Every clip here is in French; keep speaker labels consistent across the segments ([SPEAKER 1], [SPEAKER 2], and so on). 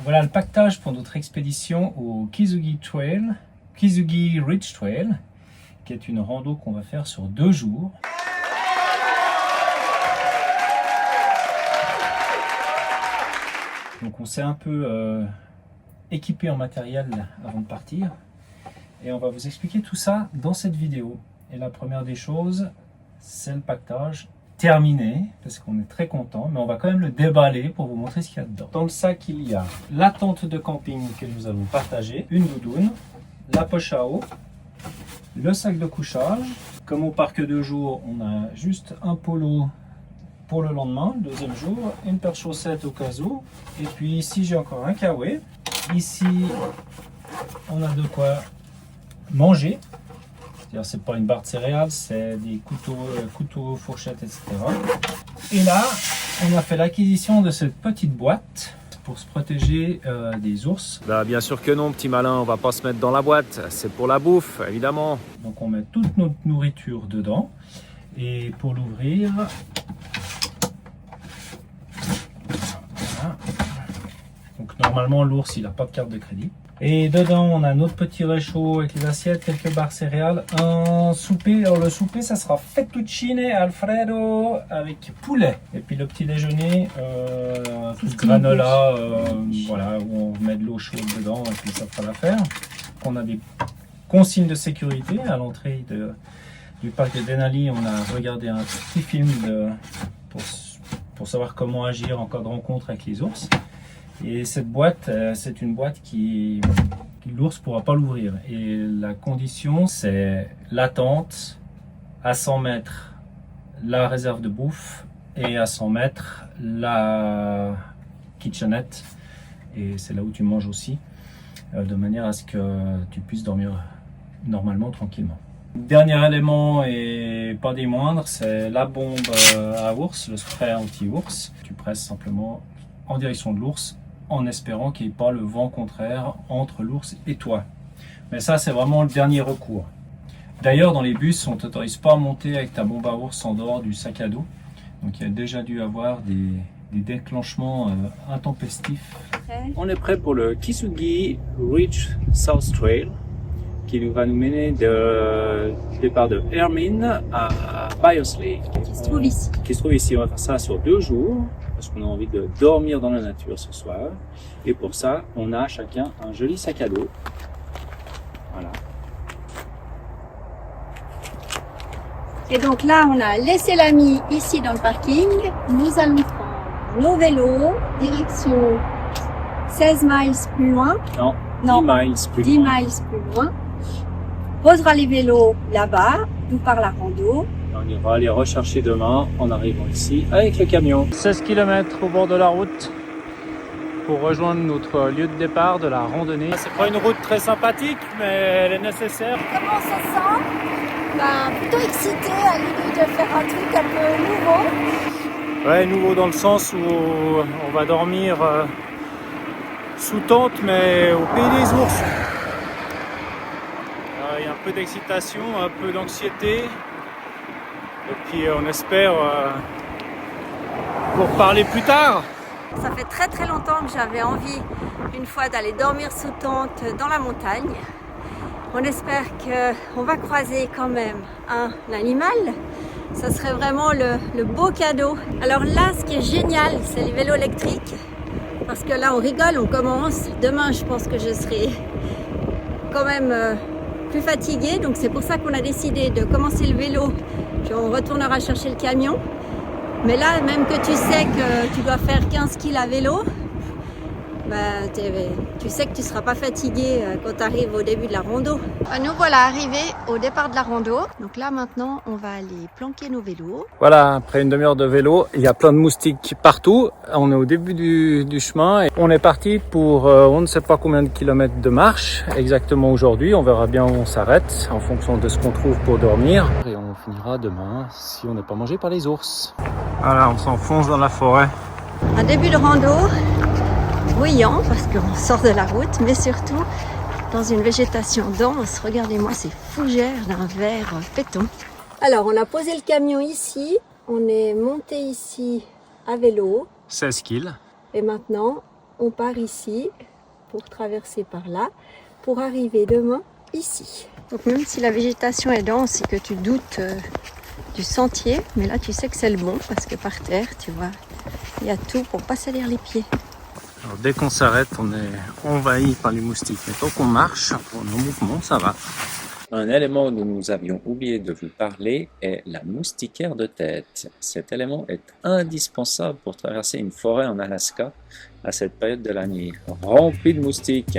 [SPEAKER 1] Voilà le pactage pour notre expédition au Kizugi Ridge Trail, qui est une rando qu'on va faire sur 2 jours. Donc on s'est un peu équipé en matériel avant de partir et on va vous expliquer tout ça dans cette vidéo. Et la première des choses, c'est le pactage terminé, parce qu'on est très content, mais on va quand même le déballer pour vous montrer ce qu'il y a dedans. Dans le sac, il y a la tente de camping que nous avons partagée, une doudoune, la poche à eau, le sac de couchage. Comme au parc 2 jours, on a juste un polo pour le lendemain, le deuxième jour, une paire de chaussettes au cas où, et puis ici j'ai encore un kawaii. Ici on a de quoi manger, c'est-à-dire c'est pas une barre de céréales, c'est des couteaux, fourchettes, etc. Et là on a fait l'acquisition de cette petite boîte pour se protéger des ours.
[SPEAKER 2] Bah, bien sûr que non, petit malin, on va pas se mettre dans la boîte, c'est pour la bouffe, évidemment.
[SPEAKER 1] Donc on met toute notre nourriture dedans, et pour l'ouvrir, voilà. Donc normalement l'ours il n'a pas de carte de crédit. Et dedans on a notre petit réchaud avec les assiettes, quelques barres céréales, un souper. Alors le souper ça sera fettuccine alfredo avec poulet. Et puis le petit déjeuner, tout ce granola, voilà, où on met de l'eau chaude dedans et puis ça fera l'affaire. On a des consignes de sécurité à l'entrée du parc de Denali. On a regardé un petit film pour savoir comment agir en cas de rencontre avec les ours. Et cette boîte, c'est une boîte qui l'ours ne pourra pas l'ouvrir. Et la condition, c'est la tente, à 100 mètres, la réserve de bouffe, et à 100 mètres, la kitchenette. Et c'est là où tu manges aussi, de manière à ce que tu puisses dormir normalement, tranquillement. Dernier élément, et pas des moindres, c'est la bombe à ours, le spray anti-ours. Tu presses simplement en direction de l'ours, en espérant qu'il n'y ait pas le vent contraire entre l'ours et toi. Mais ça, c'est vraiment le dernier recours. D'ailleurs, dans les bus, on ne t'autorise pas à monter avec ta bombe à ours en dehors du sac à dos. Donc il y a déjà dû avoir des déclenchements intempestifs.
[SPEAKER 2] On est prêt pour le Kizugi Ridge South Trail, qui va nous mener du départ de Hermine à Biosley.
[SPEAKER 3] Qui se trouve ici.
[SPEAKER 2] Qui se trouve ici. On va faire ça sur 2 jours. Parce qu'on a envie de dormir dans la nature ce soir. Et pour ça, on a chacun un joli sac à dos. Voilà.
[SPEAKER 3] Et donc là, on a laissé l'ami ici dans le parking. Nous allons prendre nos vélos, direction 16 miles plus loin.
[SPEAKER 2] Non, 10 miles plus
[SPEAKER 3] 10
[SPEAKER 2] loin.
[SPEAKER 3] miles plus loin. On posera les vélos là-bas, d'où part la rando.
[SPEAKER 2] On ira les rechercher demain en arrivant ici avec le camion. 16 km au bord de la route pour rejoindre notre lieu de départ de la randonnée. C'est pas une route très sympathique, mais elle est nécessaire.
[SPEAKER 3] Comment ça sent? Plutôt excité à l'idée de faire un truc un peu nouveau.
[SPEAKER 2] Ouais, nouveau dans le sens où on va dormir sous tente, mais au pays des ours. Il y a un peu d'excitation, un peu d'anxiété. Et puis on espère pour parler plus tard.
[SPEAKER 3] Ça fait très très longtemps que j'avais envie une fois d'aller dormir sous tente dans la montagne. On espère qu'on va croiser quand même un animal. Ça serait vraiment le beau cadeau. Alors là, ce qui est génial, c'est les vélos électriques. Parce que là, on rigole, on commence. Demain, je pense que je serai quand même plus fatiguée. Donc c'est pour ça qu'on a décidé de commencer le vélo. Puis on retournera chercher le camion. Mais là, même que tu sais que tu dois faire 15 kg à vélo, bah, tu sais que tu ne seras pas fatigué quand tu arrives au début de la rando. Nous voilà arrivés au départ de la rando. Donc là maintenant, on va aller planquer nos vélos.
[SPEAKER 2] Voilà, après une demi-heure de vélo, il y a plein de moustiques partout. On est au début du chemin et on est parti pour on ne sait pas combien de kilomètres de marche exactement aujourd'hui. On verra bien où on s'arrête en fonction de ce qu'on trouve pour dormir. Et on finira demain si on n'est pas mangé par les ours. Voilà, on s'enfonce dans la forêt.
[SPEAKER 3] Un début de rando bruyant parce qu'on sort de la route, mais surtout dans une végétation dense. Regardez-moi ces fougères d'un vert péton. Alors, on a posé le camion ici, on est monté ici à vélo.
[SPEAKER 2] 16 kills.
[SPEAKER 3] Et maintenant, on part ici pour traverser par là, pour arriver demain ici. Donc même si la végétation est dense et que tu doutes du sentier, mais là tu sais que c'est le bon parce que par terre, tu vois, il y a tout pour pas salir les pieds.
[SPEAKER 2] Alors, dès qu'on s'arrête, on est envahi par les moustiques. Mais tant qu'on marche, on est en mouvement, ça va. Un élément dont nous avions oublié de vous parler est la moustiquaire de tête. Cet élément est indispensable pour traverser une forêt en Alaska à cette période de l'année, remplie de moustiques.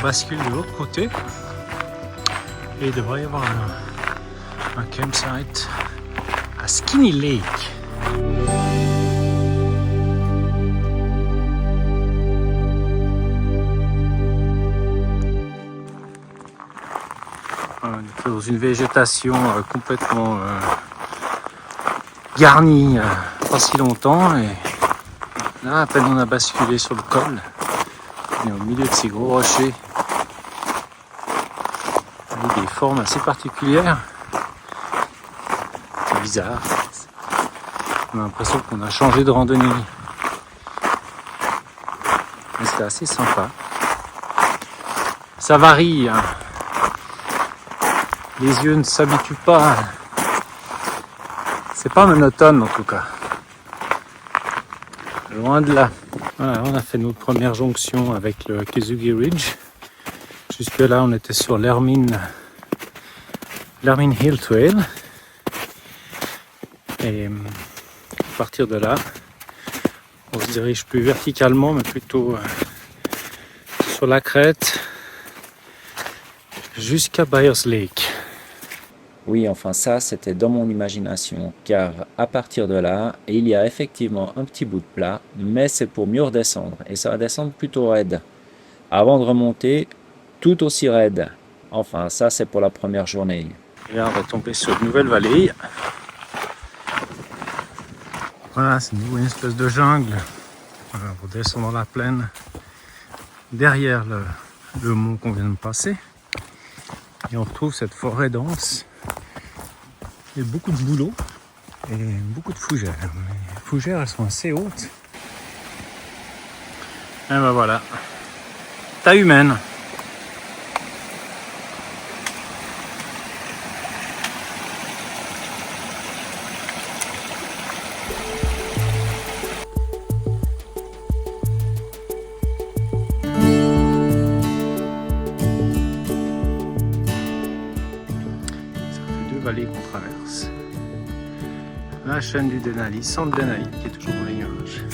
[SPEAKER 2] Bascule de l'autre côté et il devrait y avoir un campsite à Skinny Lake. On est dans une végétation complètement garnie pas si longtemps et là à peine on a basculé sur le col, on est au milieu de ces gros rochers. Des formes assez particulières. C'est bizarre. On a l'impression qu'on a changé de randonnée. Mais c'est assez sympa. Ça varie. Hein. Les yeux ne s'habituent pas. C'est pas monotone en tout cas. Loin de là. Voilà, on a fait notre première jonction avec le Kesugi Ridge. Jusque là, on était sur l'Hermine Hill Trail. Et à partir de là, on se dirige plus verticalement, mais plutôt sur la crête jusqu'à Byers Lake. Oui, enfin ça, c'était dans mon imagination, car à partir de là, il y a effectivement un petit bout de plat, mais c'est pour mieux redescendre, et ça va descendre plutôt raide. Avant de remonter, tout aussi raide. Enfin, ça c'est pour la première journée. Et là, on va tomber sur une nouvelle vallée. Voilà, c'est une espèce de jungle. Voilà, on descend dans la plaine, derrière le mont qu'on vient de passer. Et on retrouve cette forêt dense. Il y a beaucoup de bouleaux et beaucoup de fougères. Les fougères, elles sont assez hautes. Et ben voilà, taille humaine. Qu'on traverse la chaîne du Denali, centre Denali qui est toujours dans les nuages.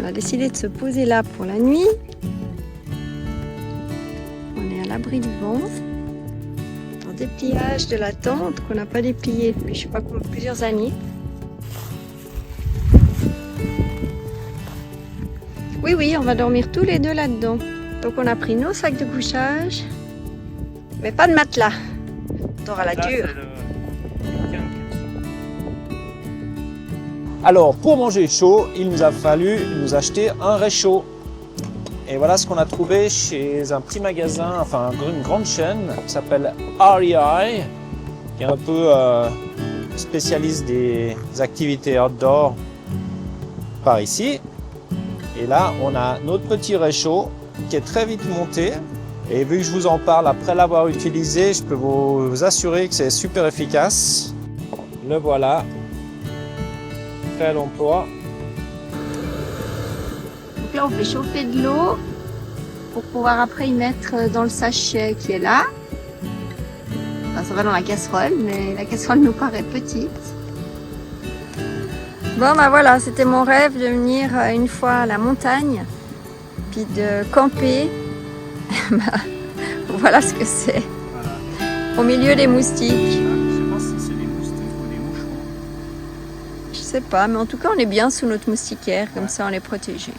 [SPEAKER 3] On a décidé de se poser là pour la nuit. On est à l'abri du vent, dans des pliages de la tente qu'on n'a pas déplié depuis je sais pas combien, plusieurs années. Oui, on va dormir tous les deux là-dedans. Donc on a pris nos sacs de couchage, mais pas de matelas. À la dure.
[SPEAKER 2] Alors pour manger chaud, il nous a fallu nous acheter un réchaud. Et voilà ce qu'on a trouvé chez un petit magasin, enfin une grande chaîne qui s'appelle REI, qui est un peu spécialiste des activités outdoor par ici. Et là on a notre petit réchaud qui est très vite monté. Et vu que je vous en parle après l'avoir utilisé, je peux vous assurer que c'est super efficace. Le voilà. Prêt à l'emploi.
[SPEAKER 3] Donc là, on fait chauffer de l'eau pour pouvoir après y mettre dans le sachet qui est là. Enfin, ça va dans la casserole, mais la casserole nous paraît petite. Bon, bah voilà, c'était mon rêve de venir une fois à la montagne, puis de camper. Voilà ce que c'est.
[SPEAKER 2] Voilà.
[SPEAKER 3] au milieu des moustiques.
[SPEAKER 1] Je sais pas si c'est des moustiques ou des moucherons.
[SPEAKER 3] Je sais pas, mais en tout cas, on est bien sous notre moustiquaire, comme ça on est protégé.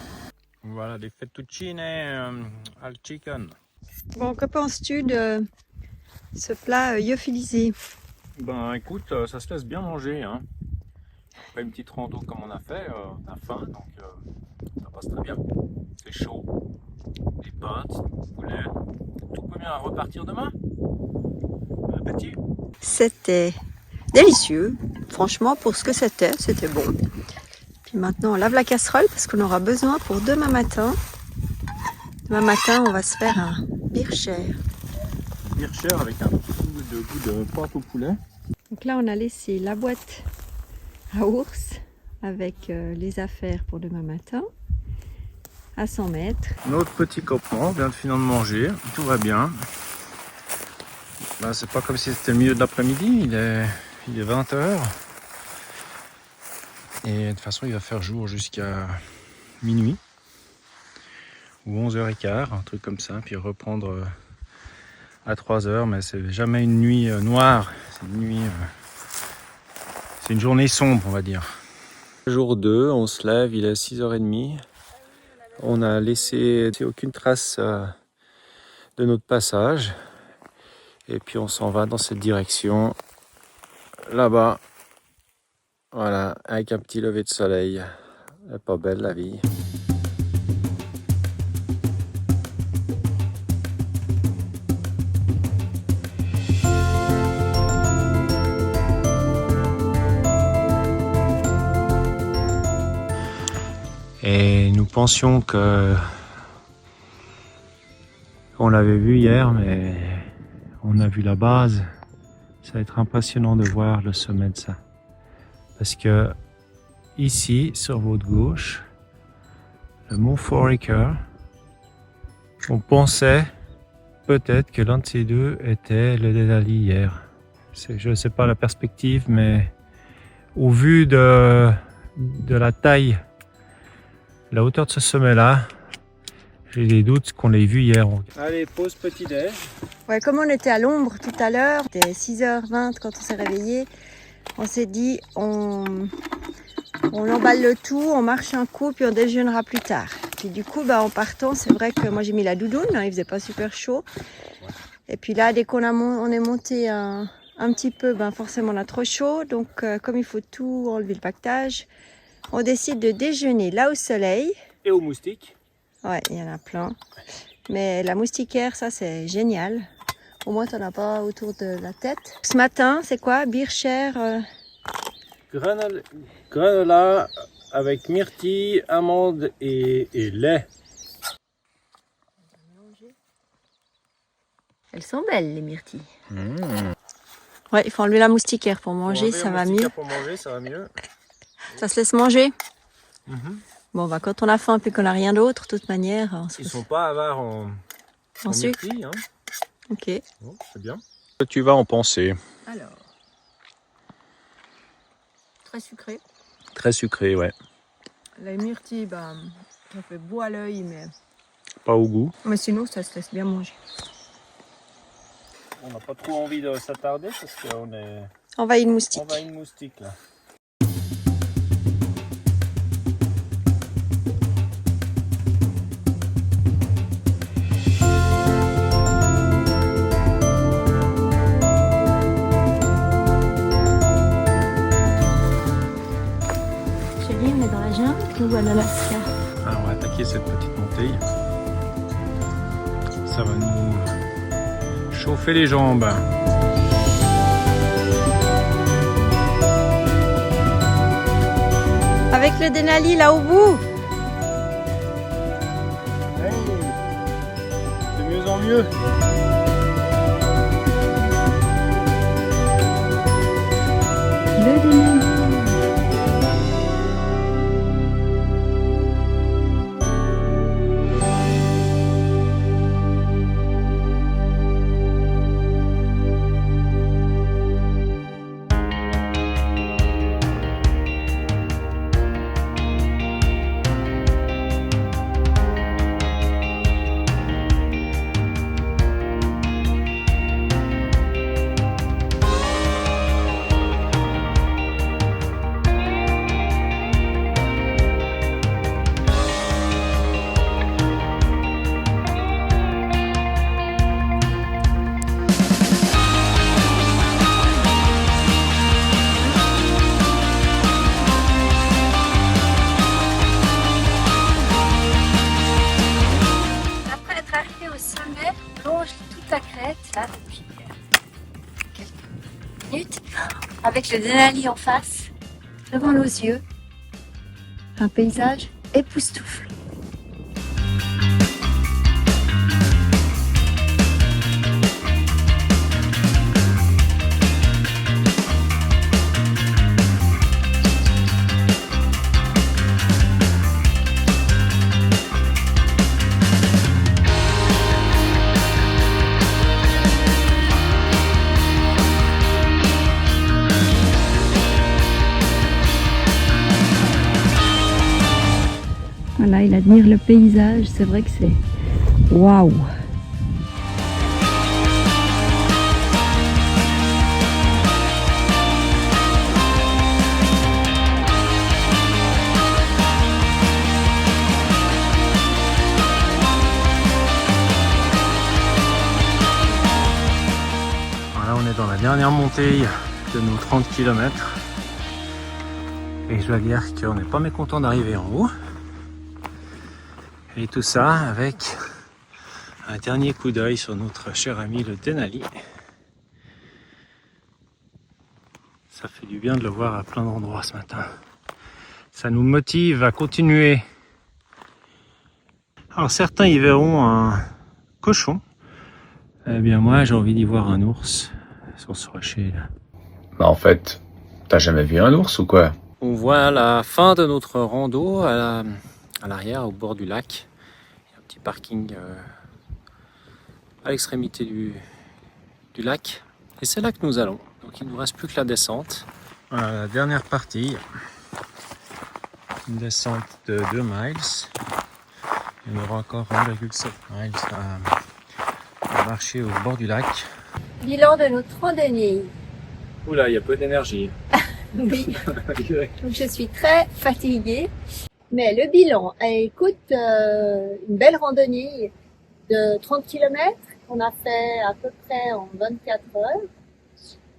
[SPEAKER 2] Voilà, des fettuccine al chicken.
[SPEAKER 3] Bon, que penses-tu de ce plat lyophilisé?
[SPEAKER 2] Ben écoute, ça se laisse bien manger. Hein. Après une petite rando comme on a fait, on a faim, donc ça passe très bien. C'est chaud, des pâtes, poulet, tout peut bien repartir demain. Bon appétit.
[SPEAKER 3] C'était délicieux. Franchement, pour ce que c'était bon. Puis maintenant, on lave la casserole parce qu'on aura besoin pour demain matin. Demain matin, on va se faire un bircher.
[SPEAKER 2] Bircher avec un petit goût de pâte au poulet.
[SPEAKER 3] Donc là, on a laissé la boîte à ours avec les affaires pour demain matin à 100 mètres.
[SPEAKER 2] Notre petit copain vient de finir de manger, tout va bien. Ben, c'est pas comme si c'était le milieu de l'après-midi, il est 20h. Et de toute façon, il va faire jour jusqu'à minuit ou 11h15, un truc comme ça, puis reprendre à 3h. Mais c'est jamais une nuit noire, c'est une journée sombre, on va dire. Jour 2, on se lève, il est 6h30. On n'a laissé aucune trace de notre passage. Et puis on s'en va dans cette direction, là-bas. Voilà, avec un petit lever de soleil. Elle est pas belle la vie. Et nous pensions que on l'avait vu hier, mais on a vu la base. Ça va être impressionnant de voir le sommet de ça. Parce que ici, sur votre gauche, le mont Foraker, on pensait peut-être que l'un de ces deux était le Denali hier. Je ne sais pas la perspective, mais au vu de la taille, la hauteur de ce sommet-là, j'ai des doutes qu'on l'ait vu hier. Allez, pause petit déj.
[SPEAKER 3] Ouais, comme on était à l'ombre tout à l'heure, c'était 6h20 quand on s'est réveillé, on s'est dit on emballe le tout, on marche un coup puis on déjeunera plus tard. Puis du coup, en partant, c'est vrai que moi j'ai mis la doudoune, hein, il faisait pas super chaud. Et puis là, dès on est monté un petit peu, forcément on a trop chaud. Donc comme il faut tout enlever le pactage, on décide de déjeuner là au soleil.
[SPEAKER 2] Et aux moustiques.
[SPEAKER 3] Ouais, il y en a plein. Mais la moustiquaire, ça c'est génial. Au moins, tu n'en as pas autour de la tête. Ce matin, c'est quoi? Bircher
[SPEAKER 2] Granola avec myrtille, amandes et lait.
[SPEAKER 3] Elles sont belles, les myrtilles. Ouais, il faut enlever la moustiquaire pour manger, ça va mieux.
[SPEAKER 2] Pour manger, ça va mieux.
[SPEAKER 3] Ça se laisse manger? Bon, quand on a faim et qu'on n'a rien d'autre, de toute manière...
[SPEAKER 2] Ils sont pas avares en
[SPEAKER 3] sucre.
[SPEAKER 2] myrtille, hein.
[SPEAKER 3] Ok.
[SPEAKER 2] Bon, c'est bien. Tu vas en penser?
[SPEAKER 3] Alors... Très sucré.
[SPEAKER 2] Très sucré, ouais.
[SPEAKER 3] La myrtille, ça fait beau à l'œil, mais...
[SPEAKER 2] Pas au goût.
[SPEAKER 3] Mais sinon, ça se laisse bien manger.
[SPEAKER 2] On n'a pas trop envie de s'attarder parce qu'on est...
[SPEAKER 3] Envahi de moustiques.
[SPEAKER 2] Envahi de moustiques, là.
[SPEAKER 3] Ou à l'Alaska.
[SPEAKER 2] Alors on va attaquer cette petite montée. Ça va nous chauffer les jambes.
[SPEAKER 3] Avec le Denali là au bout.
[SPEAKER 2] Hey, de mieux en mieux.
[SPEAKER 3] Le Denali. minutes avec le Denali en face, devant nos yeux. Un paysage époustouflant. Voilà, il admire le paysage, c'est vrai que c'est waouh!
[SPEAKER 2] Voilà, on est dans la dernière montée de nos 30 km. Et je dois dire qu'on n'est pas mécontent d'arriver en haut. Et tout ça avec un dernier coup d'œil sur notre cher ami le Denali. Ça fait du bien de le voir à plein d'endroits ce matin. Ça nous motive à continuer. Alors certains y verront un cochon. Eh bien moi j'ai envie d'y voir un ours sur ce rocher là.
[SPEAKER 4] Bah en fait, t'as jamais vu un ours ou quoi?
[SPEAKER 2] On voit la fin de notre rando à l'arrière, au bord du lac. Il y a un petit parking à l'extrémité du lac. Et c'est là que nous allons. Donc il ne nous reste plus que la descente. Voilà la dernière partie. Une descente de 2 miles. Il y aura encore 1,7 miles à marcher au bord du lac.
[SPEAKER 3] Bilan de notre randonnée.
[SPEAKER 2] Oula, il y a peu d'énergie.
[SPEAKER 3] Oui, donc je suis très fatiguée. Mais le bilan, écoute, une belle randonnée de 30 km qu'on a fait à peu près en 24 heures.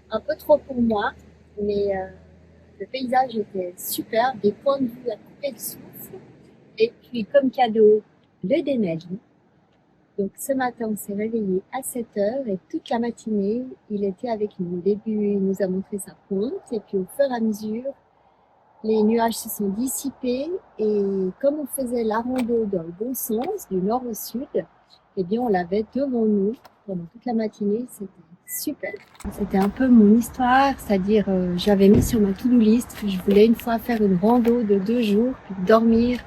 [SPEAKER 3] Un peu trop pour moi, mais le paysage était super, des points de vue à couper le souffle. Et puis comme cadeau, le Denali. Donc ce matin, on s'est réveillé à 7 heures et toute la matinée, il était avec nous. Au début, il nous a montré sa ponte et puis au fur et à mesure, les nuages se sont dissipés et comme on faisait la rando dans le bon sens, du nord au sud, eh bien on l'avait devant nous pendant toute la matinée. C'était super. C'était un peu mon histoire, c'est-à-dire j'avais mis sur ma to-do list que je voulais une fois faire une rando de 2 jours puis dormir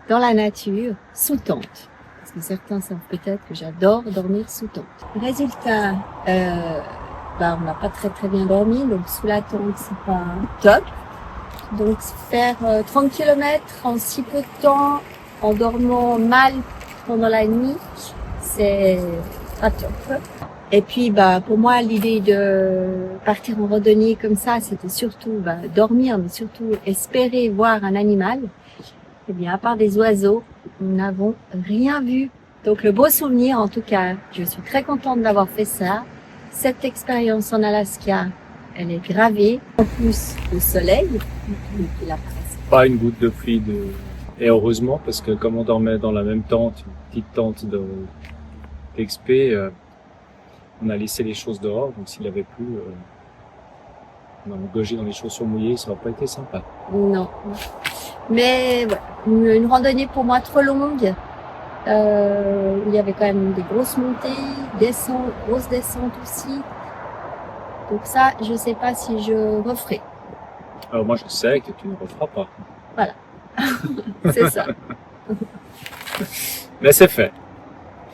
[SPEAKER 3] dans la nature sous tente. Parce que certains savent peut-être que j'adore dormir sous tente. Résultat, on n'a pas très bien dormi, donc sous la tente c'est pas top. Donc faire 30 km en si peu de temps, en dormant mal pendant la nuit, c'est pas top. Et puis pour moi l'idée de partir en randonnée comme ça, c'était surtout dormir, mais surtout espérer voir un animal. Eh bien à part des oiseaux, nous n'avons rien vu. Donc le beau souvenir, en tout cas, je suis très contente d'avoir fait ça. Cette expérience en Alaska, elle est gravée. En plus, le soleil, qui la presse.
[SPEAKER 2] Pas une goutte de pluie. Et heureusement, parce que comme on dormait dans la même tente, une petite tente d'XP, on a laissé les choses dehors. Donc s'il avait plu, on a engagé dans les chaussures mouillées, ça n'aurait pas été sympa.
[SPEAKER 3] Non. Mais voilà, une randonnée pour moi trop longue. Il y avait quand même des grosses montées, grosses descentes aussi. Donc ça, je sais pas si je referai.
[SPEAKER 2] Alors moi je sais que tu ne referas pas.
[SPEAKER 3] Voilà, c'est ça.
[SPEAKER 2] Mais c'est fait.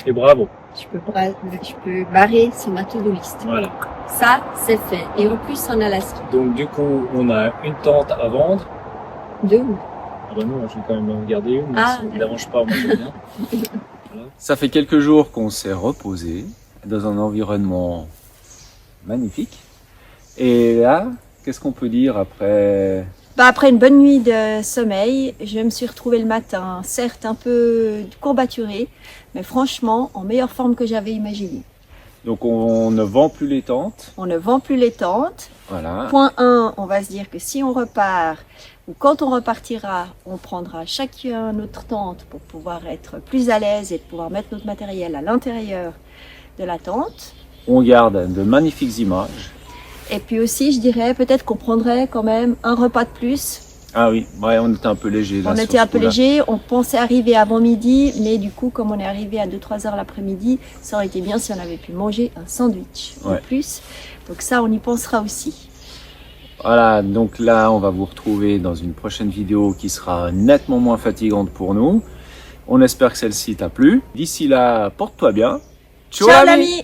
[SPEAKER 2] Et bravo.
[SPEAKER 3] Je peux barrer sur ma to-do list.
[SPEAKER 2] Voilà.
[SPEAKER 3] Ça, c'est fait. Et en plus en Alaska.
[SPEAKER 2] Donc du coup, on a une tente à vendre.
[SPEAKER 3] 2.
[SPEAKER 2] Ah bah non, je vais quand même en garder une, mais ça ne me dérange pas, moi j'aime bien. Voilà.
[SPEAKER 4] Ça fait quelques jours qu'on s'est reposé dans un environnement magnifique. Et là, qu'est-ce qu'on peut dire après?
[SPEAKER 3] Après une bonne nuit de sommeil, je me suis retrouvée le matin, certes un peu courbaturée, mais franchement en meilleure forme que j'avais imaginé.
[SPEAKER 4] Donc on ne vend plus les tentes.
[SPEAKER 3] On ne vend plus les tentes.
[SPEAKER 4] Voilà.
[SPEAKER 3] Point 1, on va se dire que si on repart, ou quand on repartira, on prendra chacun notre tente pour pouvoir être plus à l'aise et pouvoir mettre notre matériel à l'intérieur de la tente.
[SPEAKER 4] On garde de magnifiques images.
[SPEAKER 3] Et puis aussi, je dirais peut-être qu'on prendrait quand même un repas de plus.
[SPEAKER 4] Ah oui, ouais, on était un peu léger là.
[SPEAKER 3] On
[SPEAKER 4] sur
[SPEAKER 3] était
[SPEAKER 4] ce
[SPEAKER 3] un peu
[SPEAKER 4] coup-là.
[SPEAKER 3] léger, on pensait arriver avant midi, mais du coup, comme on est arrivé à 2-3 heures l'après-midi, ça aurait été bien si on avait pu manger un sandwich en
[SPEAKER 4] Ouais.
[SPEAKER 3] plus. Donc ça, on y pensera aussi.
[SPEAKER 4] Voilà, donc là, on va vous retrouver dans une prochaine vidéo qui sera nettement moins fatigante pour nous. On espère que celle-ci t'a plu. D'ici là, porte-toi bien.
[SPEAKER 3] Ciao l'ami!